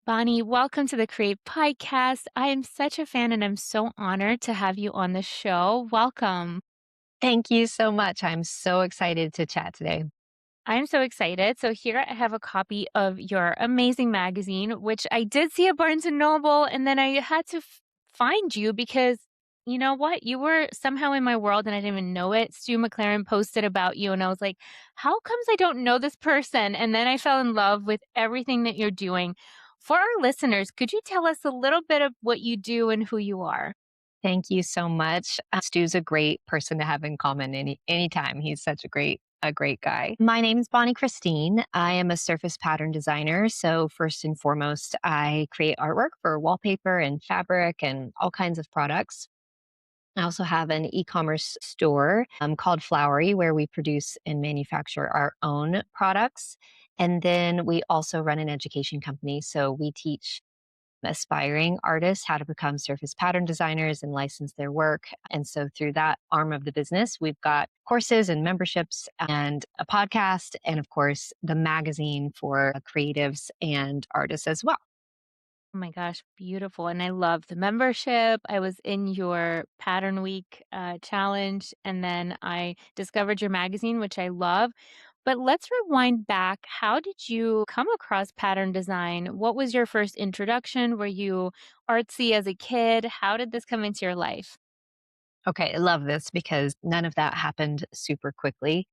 Bonnie, welcome to the Create Podcast. I am such a fan and I'm so honored to have you on the show. Welcome. Thank you so much. I'm so excited to chat today. I'm so excited. So here I have a copy of your amazing magazine, which I did see at Barnes and Noble, and then I had to find you because you know what? You were somehow in my world and I didn't even know it. Stu McLaren posted about you, and I was like, how comes I don't know this person? And then I fell in love with everything that you're doing. For our listeners, could you tell us a little bit of what you do and who you are? Thank you so much. Stu's a great person to have in common anytime. He's such a great guy. My name is Bonnie Christine. I am a surface pattern designer. So first and foremost, I create artwork for wallpaper and fabric and all kinds of products. I also have an e-commerce store called Flowery, where we produce and manufacture our own products. And then we also run an education company. So we teach aspiring artists how to become surface pattern designers and license their work. And so through that arm of the business, we've got courses and memberships and a podcast, and of course, the magazine for creatives and artists as well. Oh my gosh, beautiful. And I love the membership. I was in your Pattern Week challenge, and then I discovered your magazine, which I love. But let's rewind back. How did you come across pattern design? What was your first introduction? Were you artsy as a kid? How did this come into your life? Okay, I love this because none of that happened super quickly.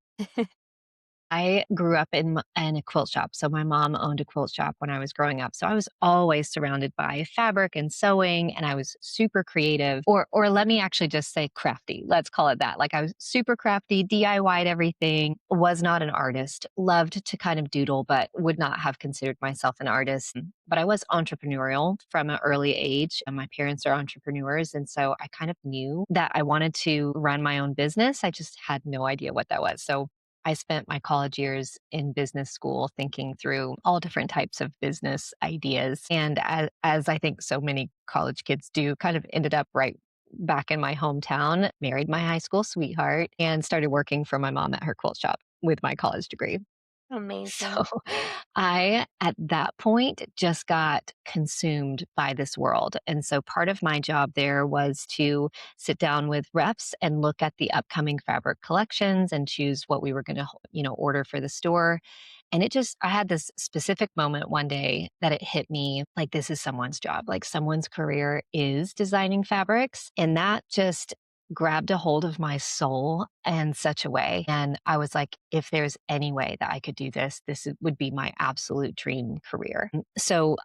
I grew up in a quilt shop. So my mom owned a quilt shop when I was growing up. So I was always surrounded by fabric and sewing, and I was super creative, or let me actually just say crafty. Let's call it that. Like I was super crafty, DIY'd everything, was not an artist, loved to kind of doodle, but would not have considered myself an artist. But I was entrepreneurial from an early age, and my parents are entrepreneurs. And so I kind of knew that I wanted to run my own business. I just had no idea what that was. So I spent my college years in business school thinking through all different types of business ideas. And as I think so many college kids do, kind of ended up right back in my hometown, married my high school sweetheart, and started working for my mom at her quilt shop with my college degree. So Amazing. at that point, just got consumed by this world. And so part of my job there was to sit down with reps and look at the upcoming fabric collections and choose what we were going to, order for the store. And I had this specific moment one day that it hit me like, this is someone's job. Like, someone's career is designing fabrics. And that just grabbed a hold of my soul in such a way. And I was like, if there's any way that I could do this, would be my absolute dream career. So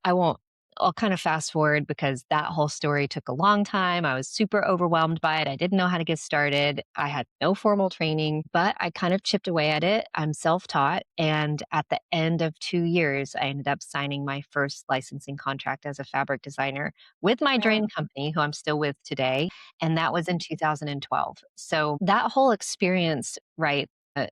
I'll kind of fast forward because that whole story took a long time. I was super overwhelmed by it. I didn't know how to get started. I had no formal training, but I kind of chipped away at it. I'm self taught. And at the end of 2 years, I ended up signing my first licensing contract as a fabric designer with my dream Wow. company, who I'm still with today. And that was in 2012. So that whole experience, right?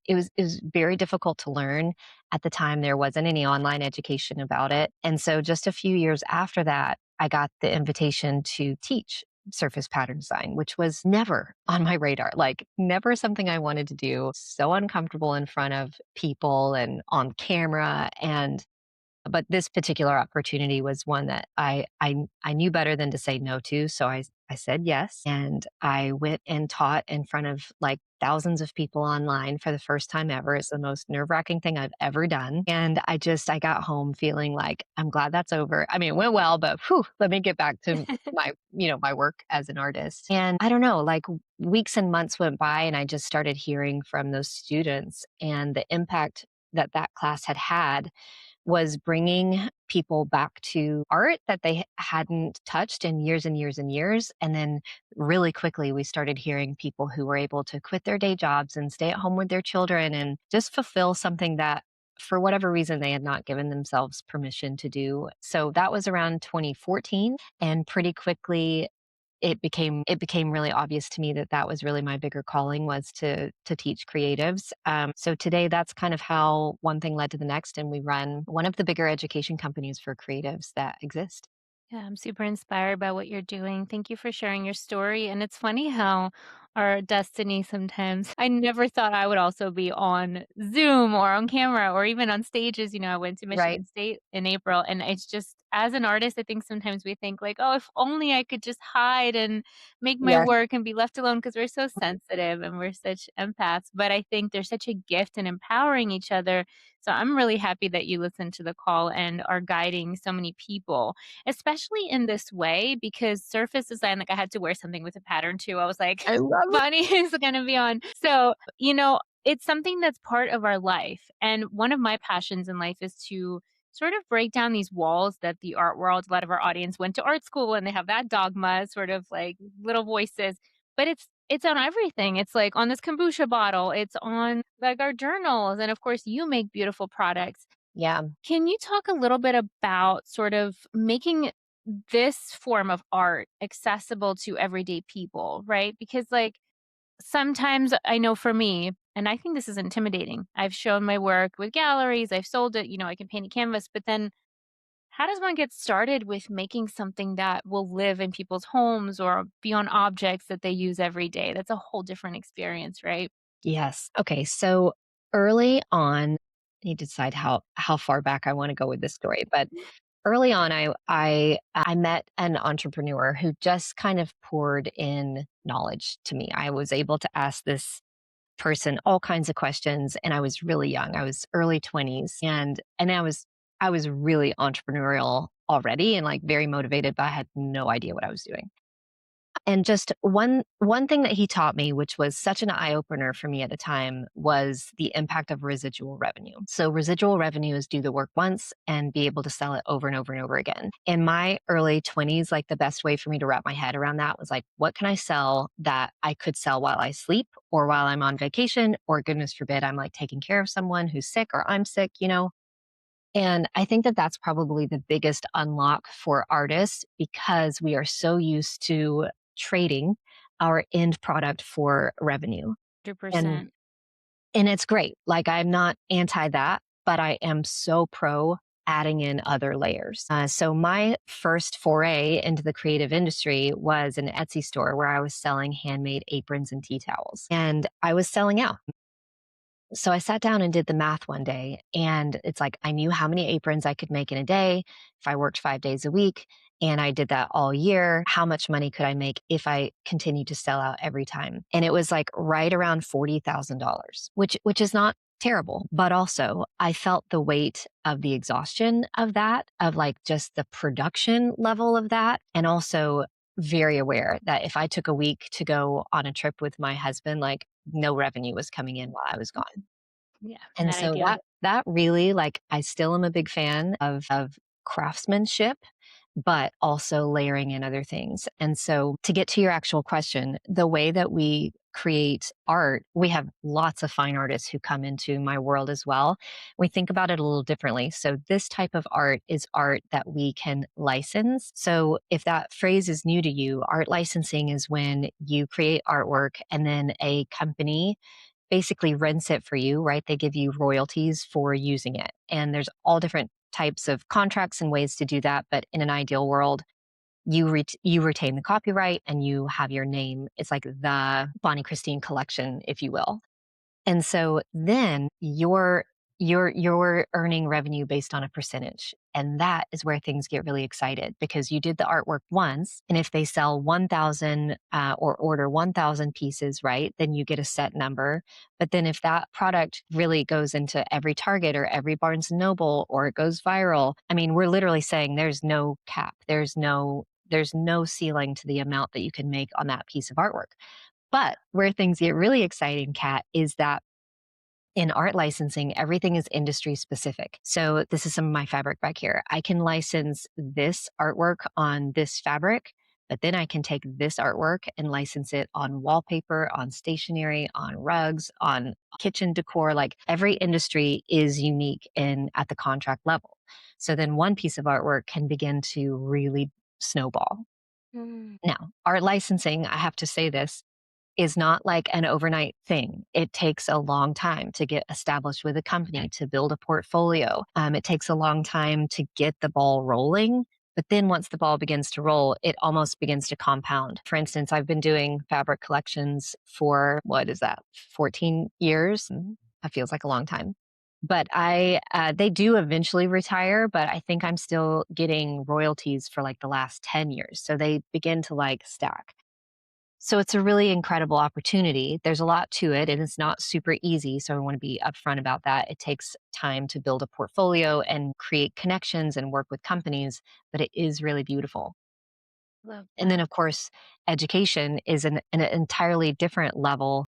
It was very difficult to learn. At the time, there wasn't any online education about it. And so just a few years after that, I got the invitation to teach surface pattern design, which was never on my radar, like never something I wanted to do. So uncomfortable in front of people and on camera. And but this particular opportunity was one that I knew better than to say no to, so I said yes, and I went and taught in front of, like, thousands of people online for the first time ever. It's the most nerve-wracking thing I've ever done, and I got home feeling like, "I'm glad that's over." I mean, it went well, but whew, let me get back to my work as an artist. And I don't know, like, weeks and months went by, and I just started hearing from those students and the impact that that class had had was bringing people back to art that they hadn't touched in years and years and years. And then really quickly, we started hearing people who were able to quit their day jobs and stay at home with their children and just fulfill something that, for whatever reason, they had not given themselves permission to do. So that was around 2014. And pretty quickly, it became really obvious to me that that was really my bigger calling, was to teach creatives. So today, that's kind of how one thing led to the next, and we run one of the bigger education companies for creatives that exist. Yeah, I'm super inspired by what you're doing. Thank you for sharing your story. And it's funny how our destiny sometimes, I never thought I would also be on Zoom or on camera or even on stages. You know, I went to Right. Michigan State in April, and it's just, as an artist, I think sometimes we think like, "Oh, if only I could just hide and make my Yes. work and be left alone," because 'cause we're so sensitive and we're such empaths, but I think there's such a gift in empowering each other, so I'm really happy that you listened to the call and are guiding so many people, especially in this way because surface design, like, I had to wear something with a pattern too. I was like, I love it. "Bonnie is gonna be on." So, it's something that's part of our life, and one of my passions in life is to sort of break down these walls that the art world a lot of our audience went to art school and they have that dogma, sort of like little voices, but it's on everything. It's like on this kombucha bottle, it's on like our journals, and of course you make beautiful products. Yeah. Can you talk a little bit about sort of making this form of art accessible to everyday people, right? Because like sometimes I know for me, and I think this is intimidating. I've shown my work with galleries, I've sold it, I can paint a canvas, but then how does one get started with making something that will live in people's homes or be on objects that they use every day? That's a whole different experience, right? Yes. Okay. So early on, I need to decide how far back I want to go with this story. But early on, I met an entrepreneur who just kind of poured in knowledge to me. I was able to ask this person all kinds of questions, and I was really young. I was early 20s, and I was really entrepreneurial already and like very motivated, but I had no idea what I was doing. And just one thing that he taught me, which was such an eye opener for me at the time, was the impact of residual revenue. So residual revenue is do the work once and be able to sell it over and over and over again. In my early 20s, like the best way for me to wrap my head around that was like, what can I sell that I could sell while I sleep or while I'm on vacation, or goodness forbid, I'm like taking care of someone who's sick or I'm sick. And I think that that's probably the biggest unlock for artists because we are so used to trading our end product for revenue. And 100%. and it's great. Like I'm not anti that, but I am so pro adding in other layers. So my first foray into the creative industry was an Etsy store where I was selling handmade aprons and tea towels. And I was selling out. So I sat down and did the math one day, and it's like I knew how many aprons I could make in a day if I worked 5 days a week. And I did that all year. How much money could I make if I continued to sell out every time? And it was like right around $40,000, which is not terrible. But also I felt the weight of the exhaustion of that, of like just the production level of that. And also very aware that if I took a week to go on a trip with my husband, like no revenue was coming in while I was gone. Yeah, And not so ideal. that really like I still am a big fan of craftsmanship, but also layering in other things. And so to get to your actual question, the way that we create art, we have lots of fine artists who come into my world as well. We think about it a little differently. So this type of art is art that we can license. So if that phrase is new to you, art licensing is when you create artwork and then a company basically rents it for you, right? They give you royalties for using it. And there's all different types of contracts and ways to do that. But in an ideal world, you retain the copyright and you have your name. It's like the Bonnie Christine collection, if you will. And so then you're earning revenue based on a percentage. And that is where things get really excited because you did the artwork once. And if they sell 1,000 or order 1,000 pieces, right, then you get a set number. But then if that product really goes into every Target or every Barnes and Noble or it goes viral, I mean, we're literally saying there's no cap. There's no ceiling to the amount that you can make on that piece of artwork. But where things get really exciting, Kat, is that in art licensing, everything is industry specific. So this is some of my fabric back here. I can license this artwork on this fabric, but then I can take this artwork and license it on wallpaper, on stationery, on rugs, on kitchen decor. Like every industry is unique in at the contract level. So then one piece of artwork can begin to really snowball. Mm. Now, art licensing, I have to say this, is not like an overnight thing. It takes a long time to get established with a company, to build a portfolio. It takes a long time to get the ball rolling. But then once the ball begins to roll, it almost begins to compound. For instance, I've been doing fabric collections for what is that, 14 years? That feels like a long time. But they do eventually retire, but I think I'm still getting royalties for like the last 10 years. So they begin to like stack. So it's a really incredible opportunity. There's a lot to it and it's not super easy. So I want to be upfront about that. It takes time to build a portfolio and create connections and work with companies, but it is really beautiful. Love And then, that. of course, education is an entirely different level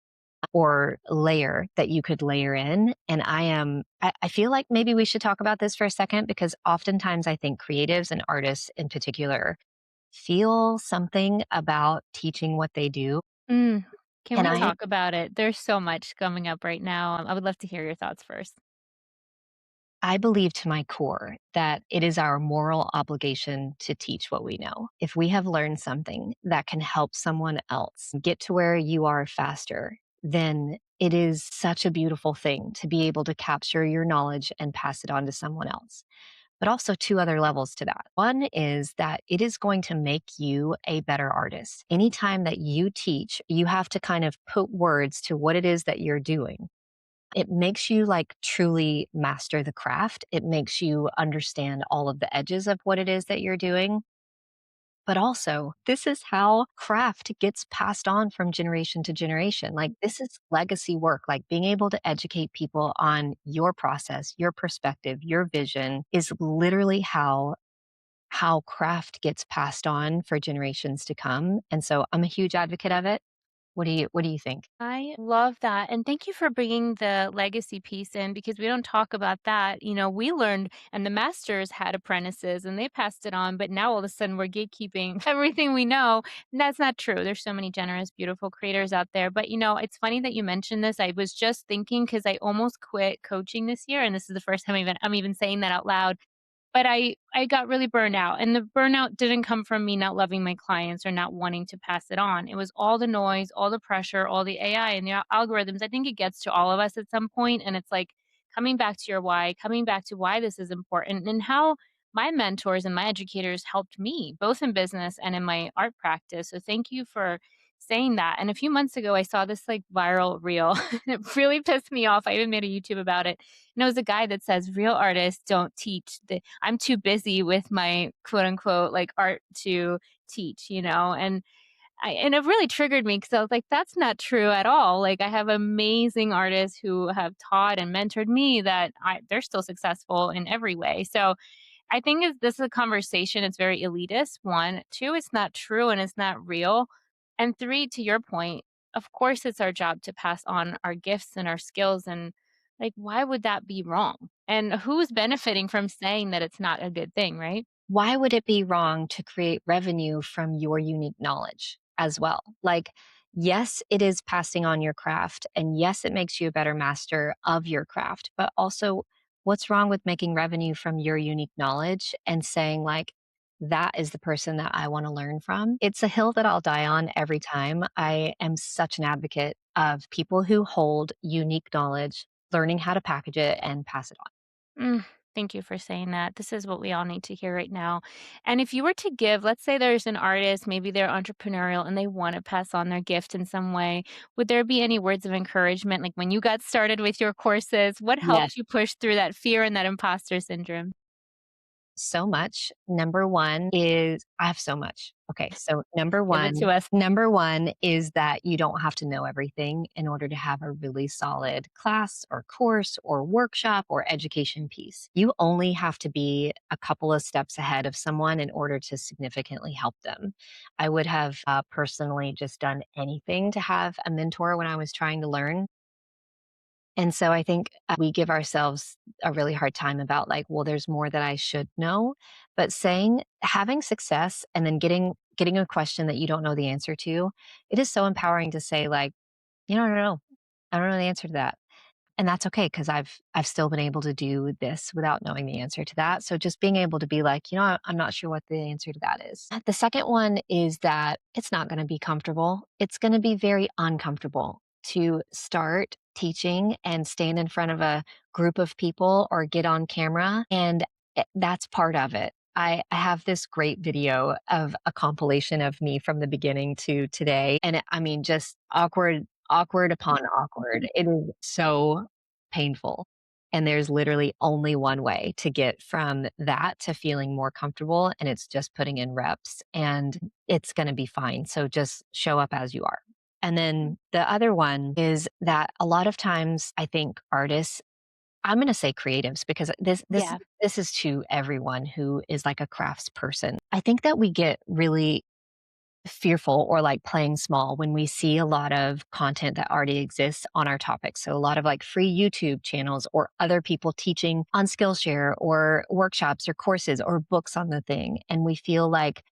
or layer that you could layer in. And I feel like maybe we should talk about this for a second because oftentimes I think creatives and artists in particular feel something about teaching what they do. Mm. Can And we talk about it? There's so much coming up right now. I would love to hear your thoughts first. I believe to my core that it is our moral obligation to teach what we know. If we have learned something that can help someone else get to where you are faster, then it is such a beautiful thing to be able to capture your knowledge and pass it on to someone else. But also, two other levels to that. One is that it is going to make you a better artist. Anytime that you teach, you have to kind of put words to what it is that you're doing. It makes you like truly master the craft. It makes you understand all of the edges of what it is that you're doing. But also, this is how craft gets passed on from generation to generation. Like, this is legacy work. Like, being able to educate people on your process, your perspective, your vision is literally how craft gets passed on for generations to come. And so I'm a huge advocate of it. What do you think? I love that. And thank you for bringing the legacy piece in because we don't talk about that. We learned, and the masters had apprentices and they passed it on, but now all of a sudden we're gatekeeping everything we know. And that's not true. There's so many generous, beautiful creators out there. But, it's funny that you mentioned this. I was just thinking because I almost quit coaching this year. And this is the first time I'm even saying that out loud, but I got really burned out, and the burnout didn't come from me not loving my clients or not wanting to pass it on. It was all the noise, all the pressure, all the AI and the algorithms. I think it gets to all of us at some point, and it's like coming back to your why, coming back to why this is important and how my mentors and my educators helped me both in business and in my art practice. So thank you for saying that. And a few months ago, I saw this like viral reel. It really pissed me off. I even made a YouTube about it. And it was a guy that says, real artists don't teach. I'm too busy with my quote unquote like art to teach. And it really triggered me because I was like, that's not true at all. Like I have amazing artists who have taught and mentored me that they're still successful in every way. So I think this is a conversation, it's very elitist, 1. 2, it's not true and it's not real. And 3, to your point, of course, it's our job to pass on our gifts and our skills, and, like, why would that be wrong? And who's benefiting from saying that it's not a good thing, right? Why would it be wrong to create revenue from your unique knowledge as well? Like, yes, it is passing on your craft, and yes, it makes you a better master of your craft, but also, what's wrong with making revenue from your unique knowledge and saying, like, that is the person that I want to learn from? It's a hill that I'll die on every time. I am such an advocate of people who hold unique knowledge, learning how to package it and pass it on. Mm, thank you for saying that. This is what we all need to hear right now. And if you were to give, let's say there's an artist, maybe they're entrepreneurial and they want to pass on their gift in some way, would there be any words of encouragement? Like when you got started with your courses, what Yes. helped you push through that fear and that imposter syndrome? So much. Number 1 is I have so much. Okay, so number Give it 1 to us. number 1 is that you don't have to know everything in order to have a really solid class or course or workshop or education piece. You only have to be a couple of steps ahead of someone in order to significantly help them. I would have, personally just done anything to have a mentor when I was trying to learn. And so I think we give ourselves a really hard time about like, well, there's more that I should know. But saying having success and then getting a question that you don't know the answer to, it is so empowering to say, like, I don't know. I don't know the answer to that. And that's okay because I've still been able to do this without knowing the answer to that. So just being able to be like, I'm not sure what the answer to that is. The second one is that it's not going to be comfortable. It's going to be very uncomfortable to start teaching and stand in front of a group of people or get on camera. And that's part of it. I have this great video of a compilation of me from the beginning to today. And I mean, just awkward upon awkward. It is so painful. And there's literally only one way to get from that to feeling more comfortable, and it's just putting in reps, and it's going to be fine. So just show up as you are. And then the other one is that a lot of times I think artists, I'm gonna say creatives because Yeah. this is to everyone who is like a crafts person. I think that we get really fearful or like playing small when we see a lot of content that already exists on our topic. So a lot of like free YouTube channels or other people teaching on Skillshare or workshops or courses or books on the thing. And we feel like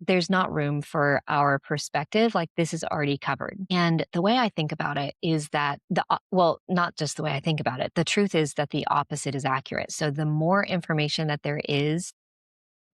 there's not room for our perspective. Like this is already covered. And the way I think about it is that well, not just the way I think about it. The truth is that the opposite is accurate. So the more information that there is,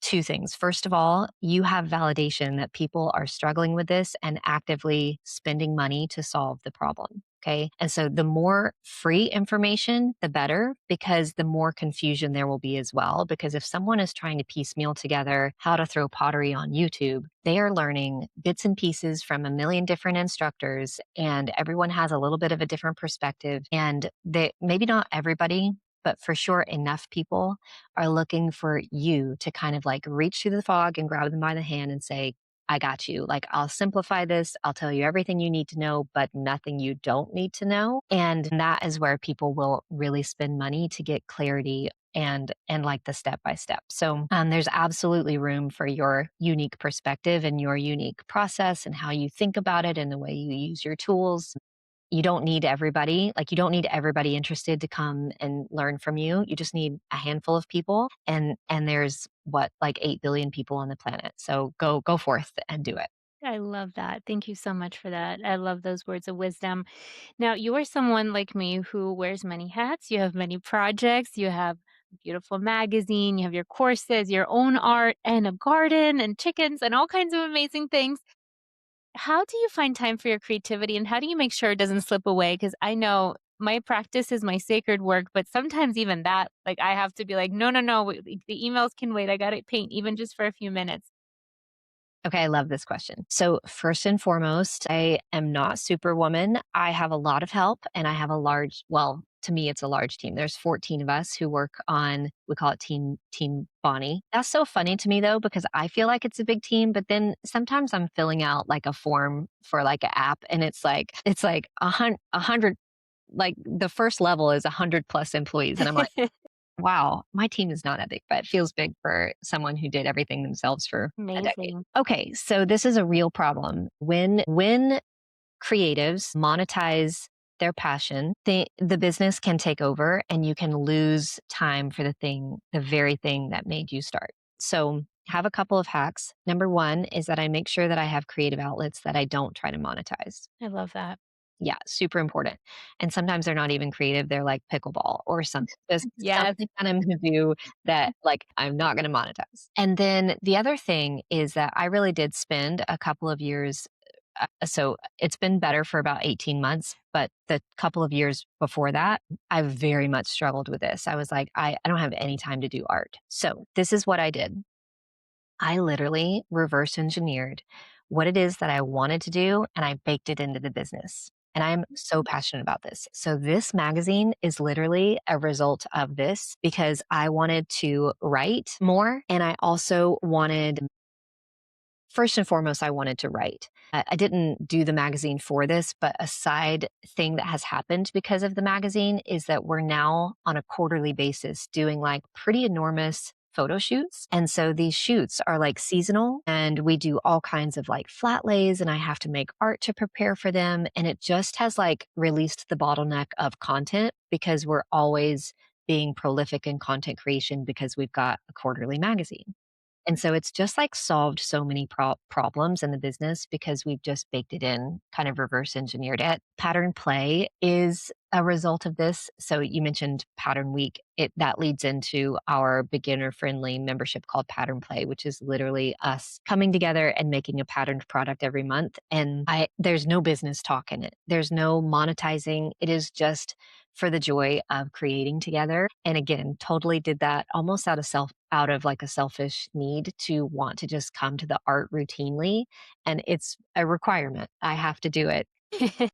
two things. First of all, you have validation that people are struggling with this and actively spending money to solve the problem. Okay. And so the more free information, the better, because the more confusion there will be as well. Because if someone is trying to piecemeal together how to throw pottery on YouTube, they are learning bits and pieces from a million different instructors, and everyone has a little bit of a different perspective. And they, maybe not everybody, but for sure enough people are looking for you to kind of like reach through the fog and grab them by the hand and say, I got you. Like, I'll simplify this. I'll tell you everything you need to know, but nothing you don't need to know. And that is where people will really spend money to get clarity and like the step by step. So there's absolutely room for your unique perspective and your unique process and how you think about it and the way you use your tools. You don't need everybody, like, you don't need everybody interested to come and learn from you. You just need a handful of people, and there's what, like 8 billion people on the planet. So go forth and do it. I love that. Thank you so much for that. I love those words of wisdom. Now, you are someone like me who wears many hats. You have many projects. You have a beautiful magazine. You have your courses, your own art, and a garden, and chickens, and all kinds of amazing things. How do you find time for your creativity, and how do you make sure it doesn't slip away? Because I know my practice is my sacred work, but sometimes even that, like I have to be like, no, no, no, the emails can wait. I got to paint even just for a few minutes. Okay, I love this question. So, first and foremost, I am not superwoman. I have a lot of help and I have a large, well, to me it's a large team. There's 14 of us who work on, we call it team Bonnie. That's so funny to me though because I feel like it's a big team, but then sometimes I'm filling out like a form for like an app and it's like a hundred, like the first level is 100 plus employees and I'm like, wow, my team is not that big, but it feels big for someone who did everything themselves for a decade. Amazing. Okay, so this is a real problem. When creatives monetize their passion, the business can take over and you can lose time for the very thing that made you start. So have a couple of hacks. Number one is that I make sure that I have creative outlets that I don't try to monetize. I love that. Yeah, super important. And sometimes they're not even creative, they're like pickleball or something, just Yes. something that I'm gonna do that, like, I'm not gonna monetize. And then the other thing is that I really did spend a couple of years, so it's been better for about 18 months, but the couple of years before that, I very much struggled with this. I was like, I don't have any time to do art. So this is what I did. I literally reverse engineered what it is that I wanted to do and I baked it into the business. And I'm so passionate about this. So, this magazine is literally a result of this because I wanted to write more. And I also wanted, first and foremost, I wanted to write. I didn't do the magazine for this, but a side thing that has happened because of the magazine is that we're now on a quarterly basis doing like pretty enormous photo shoots. And so these shoots are like seasonal and we do all kinds of like flat lays and I have to make art to prepare for them. And it just has like released the bottleneck of content because we're always being prolific in content creation because we've got a quarterly magazine. And so it's just like solved so many problems in the business because we've just baked it in, kind of reverse engineered it. Pattern play is a result of this. So you mentioned Pattern Week. It that leads into our beginner friendly membership called Pattern Play, which is literally us coming together and making a patterned product every month. And I there's no business talk in it. There's no monetizing. It is just for the joy of creating together. And again, totally did that almost out of like a selfish need to want to just come to the art routinely. And it's a requirement. I have to do it.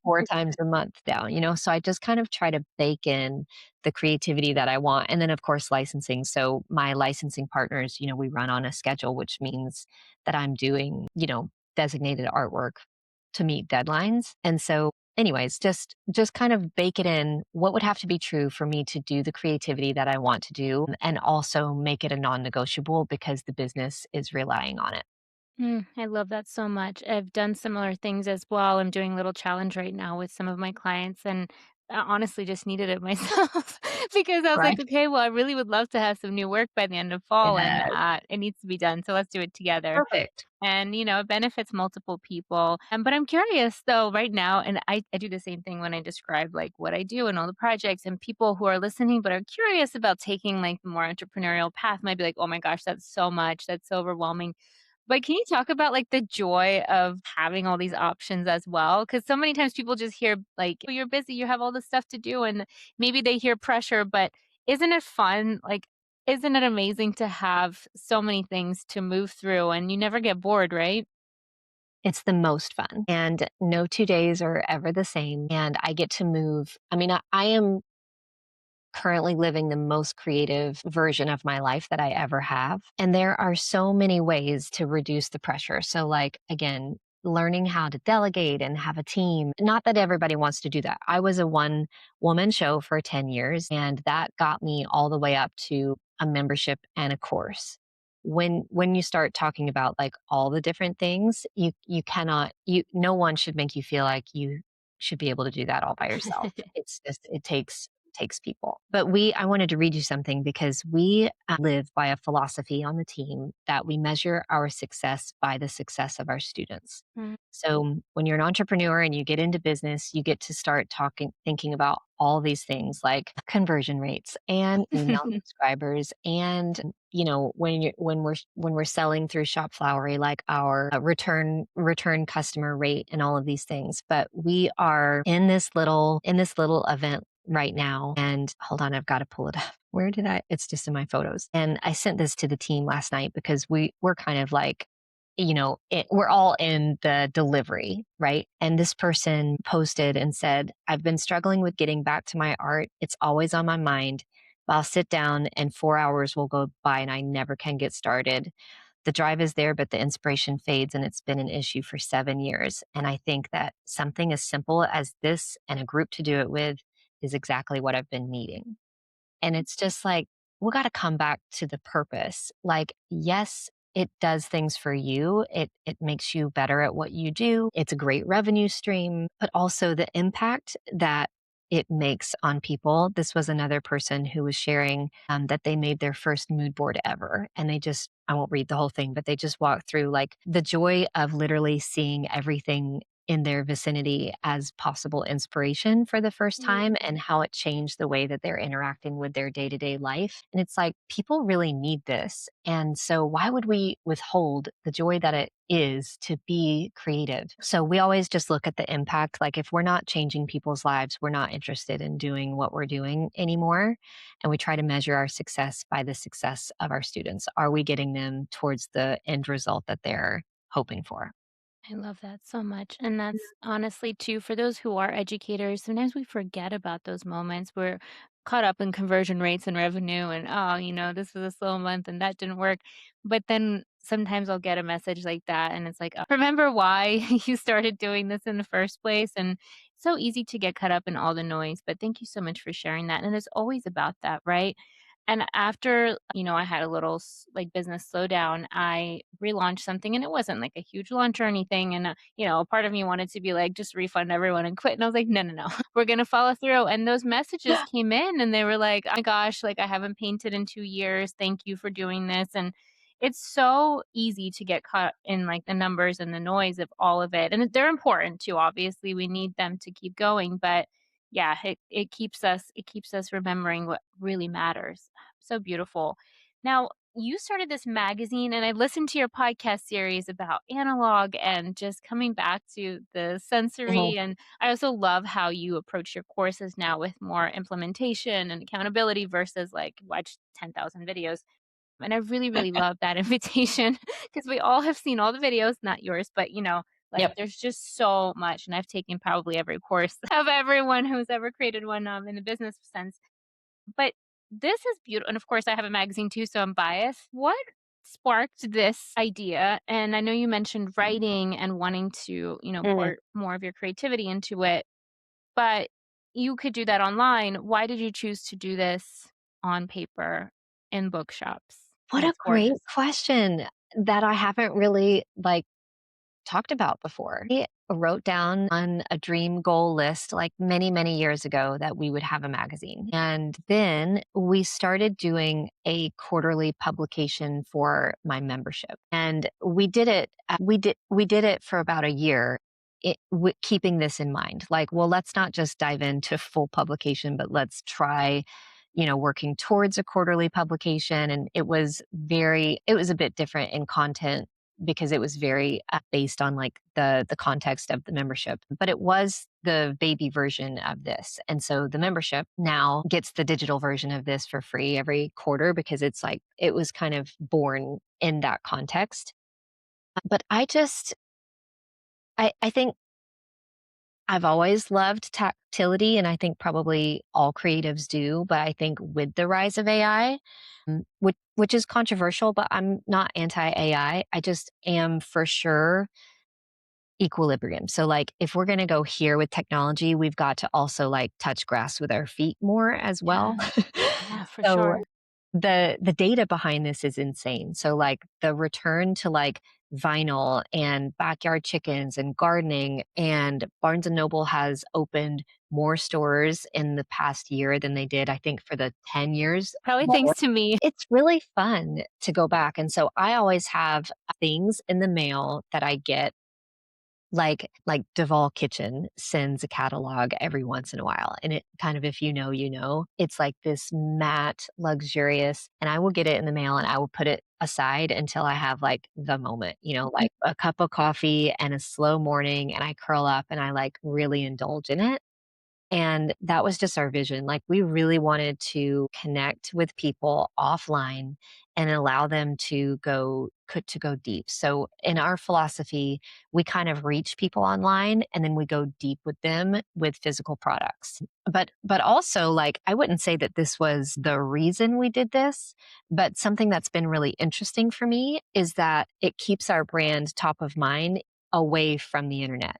4 times a month now, so I just kind of try to bake in the creativity that I want, and then, of course, licensing. So my licensing partners, we run on a schedule, which means that I'm doing, designated artwork to meet deadlines, and so anyways, just kind of bake it in what would have to be true for me to do the creativity that I want to do, and also make it a non-negotiable because the business is relying on it. I love that so much. I've done similar things as well. I'm doing a little challenge right now with some of my clients, and I honestly just needed it myself because I was like, Right. okay, well, I really would love to have some new work by the end of fall, and Yes. it needs to be done. So let's do it together. Perfect. And, it benefits multiple people. But I'm curious though, right now, and I do the same thing when I describe like what I do and all the projects, and people who are listening but are curious about taking like the more entrepreneurial path might be like, oh my gosh, that's so much. That's so overwhelming. But can you talk about, like, the joy of having all these options as well? Because so many times people just hear, like, "Oh, you're busy, you have all this stuff to do," and maybe they hear pressure, but isn't it fun? Like, isn't it amazing to have so many things to move through and you never get bored, right? It's the most fun, and no 2 days are ever the same, and I get to move. I mean, I am currently living the most creative version of my life that I ever have. And there are so many ways to reduce the pressure. So, like, again, learning how to delegate and have a team. Not that everybody wants to do that. I was a one woman show for 10 years, and that got me all the way up to a membership and a course. When you start talking about like all the different things, you cannot you no one should make you feel like you should be able to do that all by yourself. It's just it takes people. But I wanted to read you something because we live by a philosophy on the team that we measure our success by the success of our students. Mm. So when you're an entrepreneur and you get into business, you get to start thinking about all these things like conversion rates and email subscribers and when we're selling through Shop Flowery, like our return customer rate and all of these things. But we are in this little event right now. And hold on, I've got to pull it up. Where did I? It's just in my photos. And I sent this to the team last night because we're kind of like, we're all in the delivery, right? And this person posted and said, I've been struggling with getting back to my art. It's always on my mind. I'll sit down and 4 hours will go by and I never can get started. The drive is there, but the inspiration fades, and it's been an issue for 7 years. And I think that something as simple as this and a group to do it with is exactly what I've been needing. And it's just like, we got to come back to the purpose. Like, yes, it does things for you. It makes you better at what you do. It's a great revenue stream, but also the impact that it makes on people. This was another person who was sharing that they made their first mood board ever. And I won't read the whole thing, but they just walked through like the joy of literally seeing everything in their vicinity as possible inspiration for the first Mm. time and how it changed the way that they're interacting with their day to day life. And it's like people really need this. And so, why would we withhold the joy that it is to be creative? So, we always just look at the impact. Like, if we're not changing people's lives, we're not interested in doing what we're doing anymore. And we try to measure our success by the success of our students. Are we getting them towards the end result that they're hoping for? I love that so much. And that's honestly too, for those who are educators, sometimes we forget about those moments. We're caught up in conversion rates and revenue and, oh, this was a slow month and that didn't work. But then sometimes I'll get a message like that and it's like, remember why you started doing this in the first place? And it's so easy to get caught up in all the noise. But thank you so much for sharing that. And it's always about that, right? And after, I had a little like business slowdown, I relaunched something and it wasn't like a huge launch or anything. And, a part of me wanted to be like, just refund everyone and quit. And I was like, no, no, no, we're going to follow through. And those messages came in and they were like, oh my gosh, like I haven't painted in 2 years. Thank you for doing this. And it's so easy to get caught in like the numbers and the noise of all of it. And they're important too. Obviously, we need them to keep going. But yeah, it keeps us remembering what really matters. So beautiful. Now, you started this magazine, and I listened to your podcast series about analog and just coming back to the Mhm. sensory. And I also love how you approach your courses now with more implementation and accountability versus like watch 10,000 videos. And I really, really love that invitation because we all have seen all the videos, not yours, but Like, Yep. there's just so much, and I've taken probably every course of everyone who's ever created one, in the business sense. But this is beautiful, and of course, I have a magazine too, so I'm biased. What sparked this idea? And I know you mentioned writing and wanting to, Mm. pour more of your creativity into it, but you could do that online. Why did you choose to do this on paper in bookshops? What And a it's great gorgeous. question that I haven't really, talked about before. I wrote down on a dream goal list like many, many years ago that we would have a magazine. And then we started doing a quarterly publication for my membership. And we did it we did it for about a year. Keeping this in mind, like, well, let's not just dive into full publication, but let's try, working towards a quarterly publication. And it was a bit different in content because it was very based on like the context of the membership, but it was the baby version of this. And so the membership now gets the digital version of this for free every quarter because it's like it was kind of born in that context. But I think I've always loved tactility, and I think probably all creatives do. But I think with the rise of AI, which is controversial, but I'm not anti AI. I just am for sure equilibrium. So like if we're going to go here with technology, we've got to also like touch grass with our feet more as well. Yeah, yeah, for So sure. the data behind this is insane. So like the return to like vinyl and backyard chickens and gardening, and Barnes and Noble has opened more stores in the past year than they did I think for the 10 years. Probably Well, thanks to me. it's really fun to go back. And so I always have things in the mail that I get, like Duval Kitchen sends a catalog every once in a while, and it kind of, if you know, you know. It's like this matte, luxurious, and I will get it in the mail and I will put it aside until I have like the moment, like a cup of coffee and a slow morning, and I curl up and I like really indulge in it. And that was just our vision. Like, we really wanted to connect with people offline and allow them to go deep. So in our philosophy, we kind of reach people online and then we go deep with them with physical products. But also, like, I wouldn't say that this was the reason we did this, but something that's been really interesting for me is that it keeps our brand top of mind away from the internet.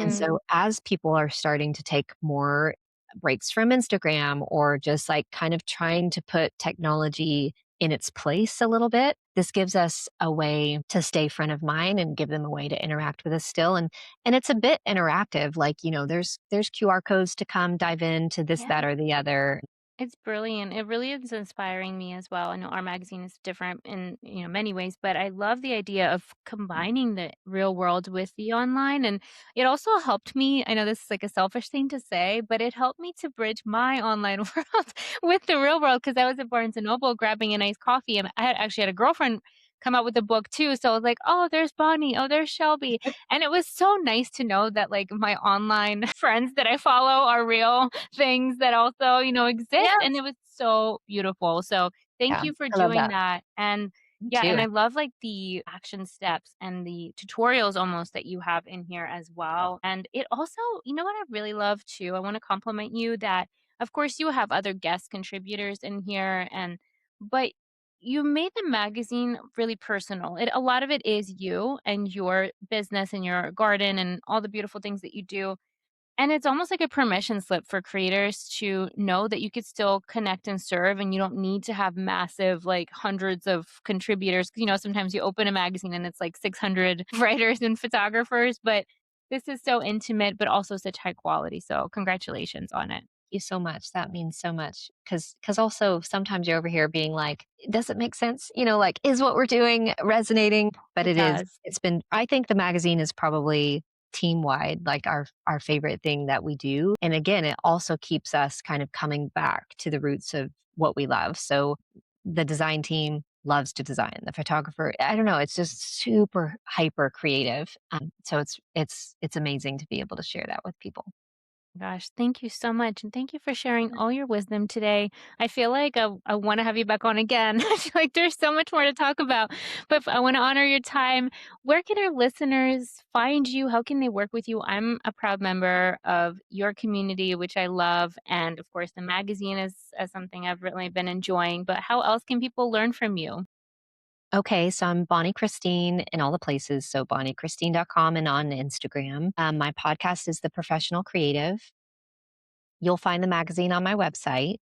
And Mm, so as people are starting to take more breaks from Instagram or just like kind of trying to put technology in its place a little bit, this gives us a way to stay front of mind and give them a way to interact with us still. And it's a bit interactive. Like, there's QR codes to come dive into this, yeah. that, or the other. It's brilliant. It really is inspiring me as well. I know our magazine is different in, many ways, but I love the idea of combining the real world with the online. And it also helped me. I know this is like a selfish thing to say, but it helped me to bridge my online world with the real world because I was at Barnes and Noble grabbing a nice coffee, and I had actually had a girlfriend come out with a book too. So I was like, oh, there's Bonnie. Oh, there's Shelby. And it was so nice to know that like my online friends that I follow are real things that also, exist, and Yes. it was so beautiful. So, thank Yeah. you for I love doing that. that, and Me yeah, and too. I love, like, the action steps and the tutorials almost that you have in here as well, and it also what I really love too? I wanna compliment you that, of course, you have other guest contributors in here, but you made the magazine really personal. A lot of it is you and your business and your garden and all the beautiful things that you do, and it's almost like a permission slip for creators to know that you could still connect and serve, and you don't need to have massive, like, hundreds of contributors. 'Cause, sometimes you open a magazine and it's like 600 writers and photographers, but this is so intimate, but also such high quality. So congratulations on it. You so much. That means so much. Because also sometimes you're over here being like, "Does it make sense?" Like, "Is what we're doing resonating?" But It it is. does. It's been I think the magazine is probably team-wide, like, our favorite thing that we do, and again, it also keeps us kind of coming back to the roots of what we love. So, the design team loves to design. The photographer, I don't know, it's just super hyper creative. So it's amazing to be able to share that with people. Gosh, thank you so much. And thank you for sharing all your wisdom today. I feel like I want to have you back on again. I feel like there's so much more to talk about, but I want to honor your time. Where can our listeners find you? How can they work with you? I'm a proud member of your community, which I love. And of course, the magazine is something I've really been enjoying. But how else can people learn from you? Okay, so I'm Bonnie Christine in all the places. So bonniechristine.com and on Instagram. My podcast is The Professional Creative. You'll find the magazine on my website.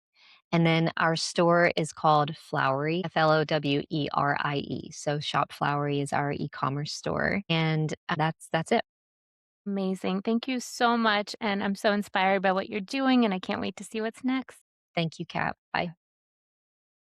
And then our store is called Flowery, Flowerie. So Shop Flowery is our e-commerce store. And that's it. Amazing. Thank you so much. And I'm so inspired by what you're doing, and I can't wait to see what's next. Thank you, Kat. Bye.